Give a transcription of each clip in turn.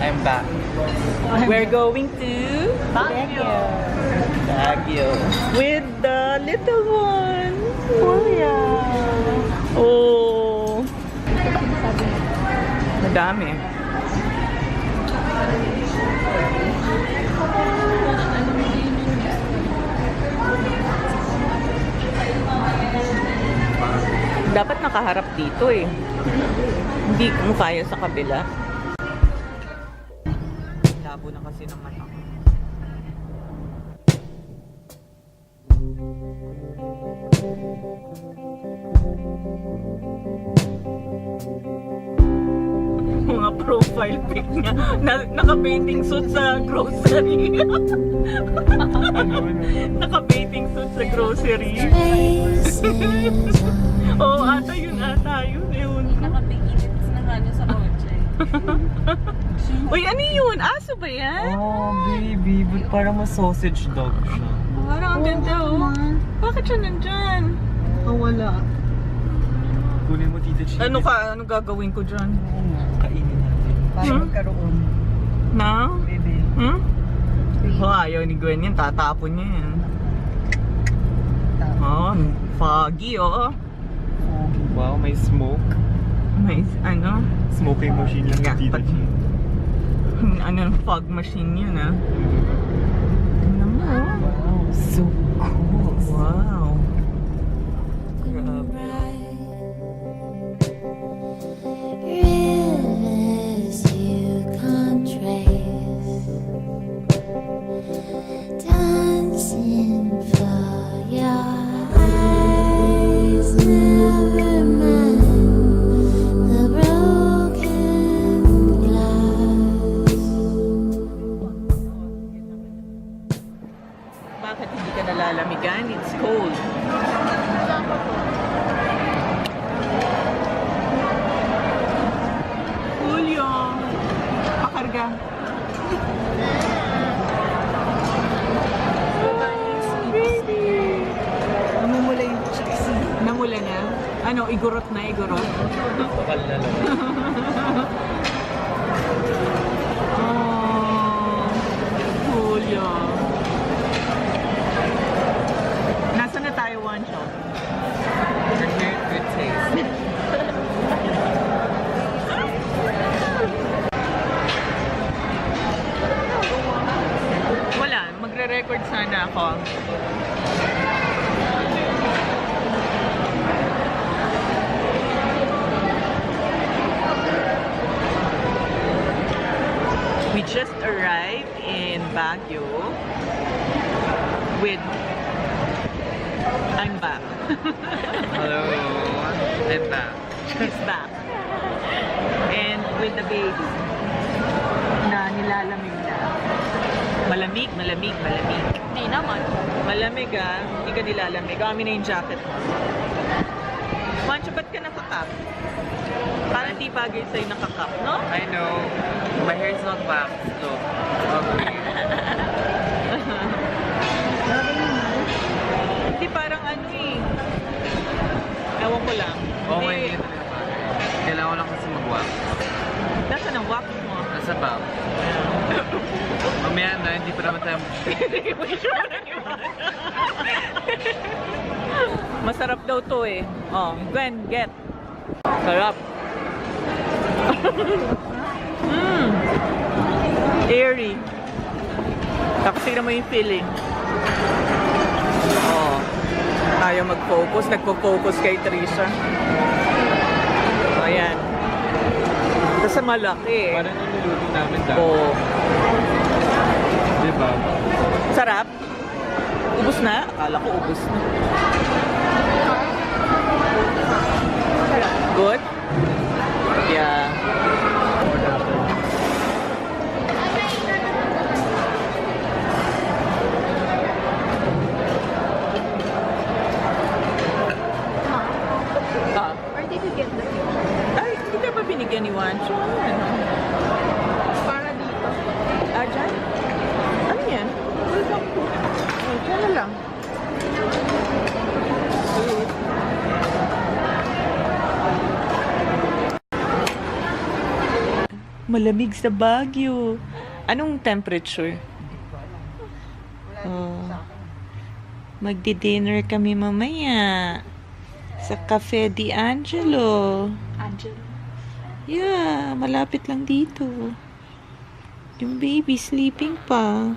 I'm back. We're going to Baguio with the little one. Oh yeah. Oh. Madami. Dapat nakaharap dito eh. Hindi mo kaya sa kabila. Labo na kasi ng mata ko. Mga profile pic niya. Naka-bathing suit sa grocery. Naka-bathing suit sa grocery. Oo, ata yun. Ewan. Nakabiginit na ano sa kotse. Uy, ano yun? Aso ba yan? Oh, baby. But parang mas sausage dog siya. Parang ang ganda oh. Bakit siya nandyan? Wala. Kunin mo, Tita Chapis. Ano gagawin ko dyan? Kainin natin. Para magkaroon. Na? Bebe. Hmm? Oh, ayaw ni Gwen yan. Tatapon niya yan. Oh, foggy oh. Wow, may smoke. May ano? Smoking machine lang yung Tita Pag- Chapis. Ano, fog machine yun ah. Tingnan mo oh. Wow, so cool. Wow. Grabe. Rivers you can't trace, dancing for your eyes, never mind the broken glass. Bakit hindi ka nalalamigan? It's cold. Julio! Pakarga. Baby! Namumula yung chicks. Namula na? Ano, igurot na, igurot? Bakal na lang. Oh, Julio. Nasaan na tayo, one shot? We're here at Good Taste. Wala, magre-record sana ako. We just arrived in Baguio with... I'm back. Hello. I'm back. She's back. And with the baby na nilalamig na. Malamig. Hindi naman. Malamig ah. Hindi ka nilalamig. Kami na yung jacket mo. Mancho, ba't ka nakakap? Parang di bagay sa'yo nakakap, no? I know. My hair is not waxed. Look. Okay. Hindi parang ano eh. Ewan ko lang. Oh, Hindi. my God. Kailangan ko lang kasi mag-wax. Nasaan ang wax mo? Nasa bag. Mamaya na, hindi pa naman tayo Masarap daw to eh. Oh, Gwen, get. Sarap. Airy. Tapos tignan mo yung feeling. Oh. Tayo mag-focus. Nagpo-focus kay Trisha. Ayan. Kasi malaki eh. Parang niluluto namin dati. Oh. Diba? Sarap. Ubus na? Akala ko ubus na. Good? Yeah. Or did you get the Ay, hindi ka ba binigyan ni Wancho? Ano? para dito? Dyan? Ano yan? Welcome po. Oh, dyan na lang. malamig sa Baguio. Anong temperature? Oh. Magdi-dinner kami mamaya sa Cafe di Angelo. Angelo. Yeah, malapit lang dito. Yung baby sleeping pa.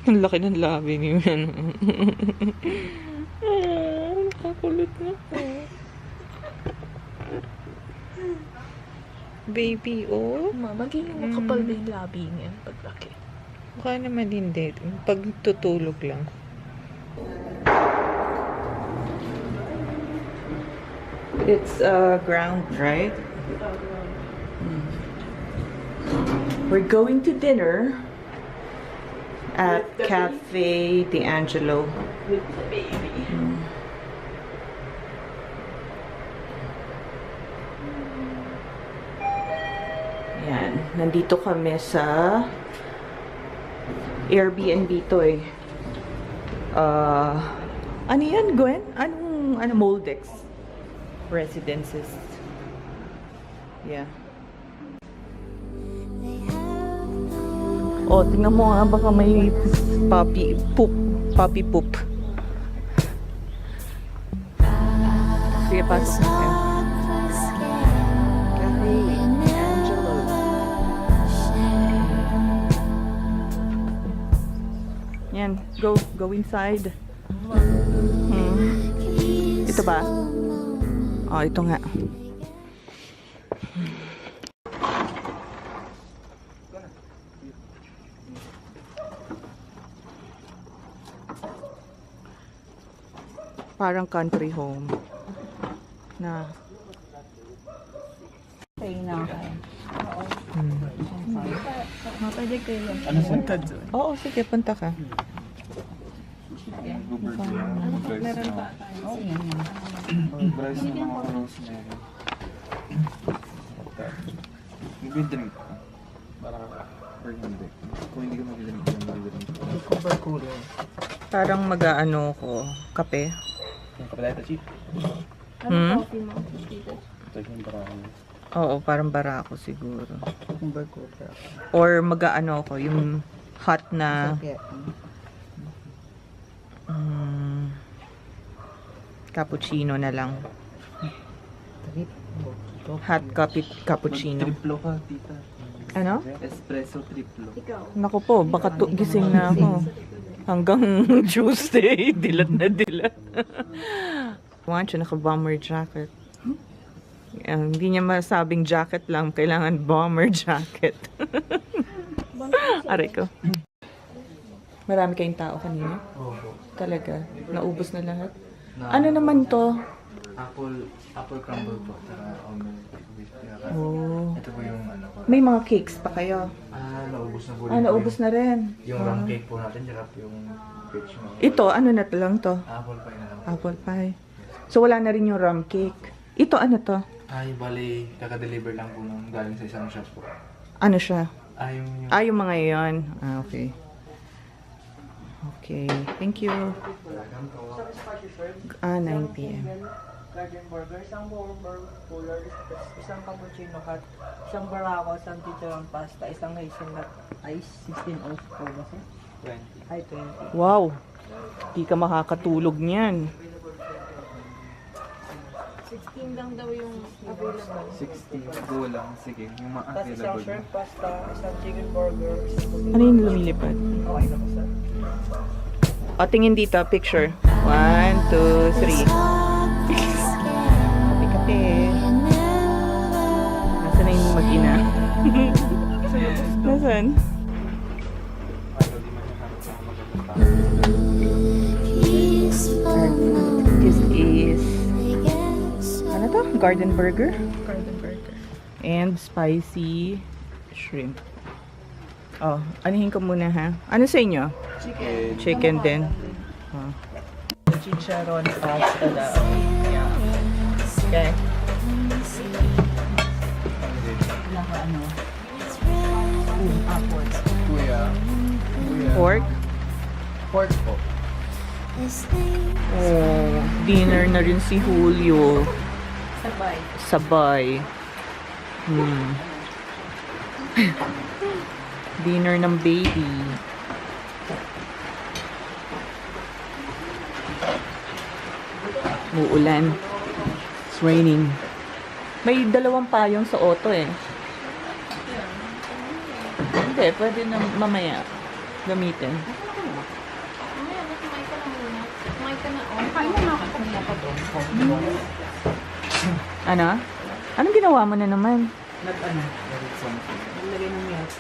Ang laki ng labi niyo. Nakakulit na po. Baby, oh. Magiging makapal din labi niya paglaki. Mukha naman hindi. Pag tutulog lang. It's ground, right? We're going to dinner at Cafe Di Angelo. With the baby. Yan. Nandito kami sa Airbnb to eh. Ano yan, Gwen? Ano, Moldex Residences. Yeah. Oh, tingnan mo nga, baka may puppy poop. Sige, pasok na tayo. Cafe Angelo. Yan, go inside. Ito ba? Oh, ito nga. Parang country home na Pwede na ako. Pwede kayo lang. Ano punta doon? Oo, sige, punta ka. Meron ba? Bryce na mga rosemary. Mag-drink ka. Para or hindi. Kung hindi ka mag-drink, mag-drink. Parang mag-aano ko, kape. Yung kapaleta cheap. Ano coffee mo? Ito yung barako. Oo, parang barako siguro. Yung barko ka. Or mag-aano ko, yung hot na cappuccino na lang. Hot cappuccino. Triplo ka, tita. Ano? Espresso triplo. Naku po, baka gising na ako. Hanggang Tuesday, dilat na dilat. Want you, naka-bomber jacket. Hindi niya masabing jacket lang, kailangan bomber jacket. Aray ko. Marami kayong tao kanina? Oo. Talaga? Naubos na lahat? Ano naman to? Apple crumble po. Saka almond with Oh. Ito po yung ano po. May mga cakes pa kayo? Naubos na po. Naubos na rin. Yung rum cake po natin, tsaka yung peach mo. Ito, ano na to lang to? Apple pie na lang. Apple pie. So, wala na rin yung rum cake. Ito, ano to? Ay, bali, kaka-deliver lang po nung galing sa isang shop po. Ano siya? Yung Yung mga yon. Okay. Okay. Thank you. 9 p.m. Garden burger, isang burger cooler, isang cappuccino cut, isang barako, isang chicharron pasta, isang hazelnut ice, 16 ounce po ba siya? 20. Ay, 20. Wow. Di ka makakatulog niyan. 16 lang daw yung available. 60. Go lang. Sige. Yung mga Tapos isang available. shrimp pasta, isang chicken burger, isang Ano yung lumilipad? okay na po sir. O, tingin dito. Picture. 1, 2, 3. Kape-kape. Nasaan na yung mag-ina? Nasaan? This is... Ano to? Garden burger? Garden burger. And spicy shrimp. Oh, anihin ko muna ha. Ano sa inyo? Chicken. Chicken din. Oh. Chicharron pasta daw. Yeah. Okay. Naka ano? Apple. Kuya. Pork. Pork po. Oh, dinner na rin si Julio. Sabay. Sabay. Dinner ng baby. Uulan. It's raining. May 2 payong sa auto eh. Hindi, pwede na mamaya gamitin. Ano? Anong ginawa mo na naman? Naglagay ng milk.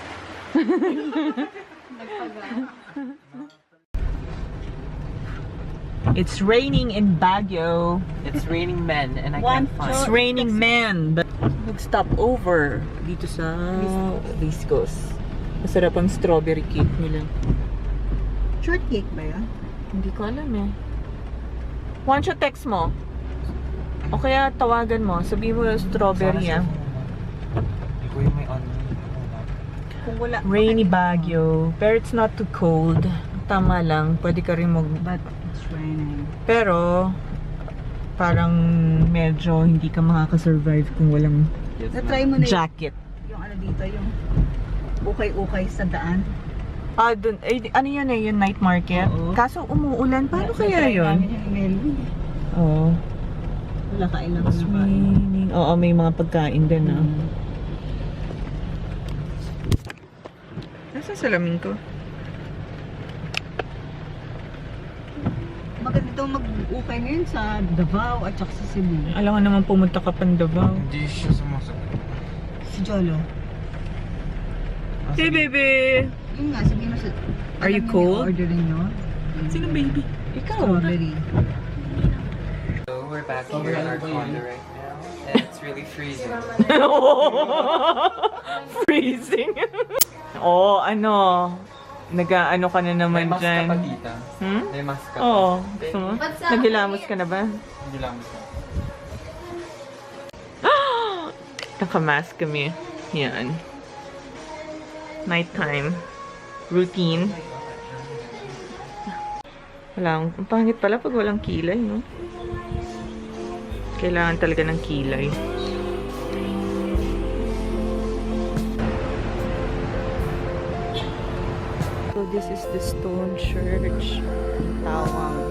It's raining in Baguio. It's raining men and I One can't find. It's raining men. But nag-stop over dito sa Viscos. Masarap ang strawberry cake nila. Short cake ba yan? Hindi ko alam eh. Want you text mo? O kaya tawagan mo. Sabihin mo strawberry ah. Hindi ko yung may Kung wala. Rainy Baguio. Pero it's not too cold. Tama lang. Pwede ka rin But it's raining. Pero parang medyo hindi ka makakasurvive kung walang Na-try mo na jacket. yung ano dito, yung ukay-ukay sa daan. Ah, dun, eh, ano yun eh, yung night market? Oo. Kaso umuulan, paano kaya Na-try yun? namin yung Melvin. Oo. Wala kailangan It's na kain. raining. Oo, may mga pagkain din ah. Nasa salamin ko? Maganda daw mag-ukay ngayon sa Davao at saka sa Cebu. Alam nga naman pumunta ka pang Davao. Hindi siya sumasagot. Si Jolo. Hey baby! Yun nga, sabihin mo sa... Are you cold? Orderin nyo. Sino baby? Ikaw. Strawberry. So we're back here in our condo right now. And it's really freezing. Freezing. Oh, ano? Nag-ano ka na May naman mask ka dyan? pa, tita. Hmm? May mask ka pa. Oo. Gusto mo? Naghilamos ka na ba? Hindi lang mask ka. Nakamask kami. Yan. Nighttime. Routine. Wala. Ang pangit pala pag walang kilay, no? Kailangan talaga ng kilay. So this is the stone church. Tawang.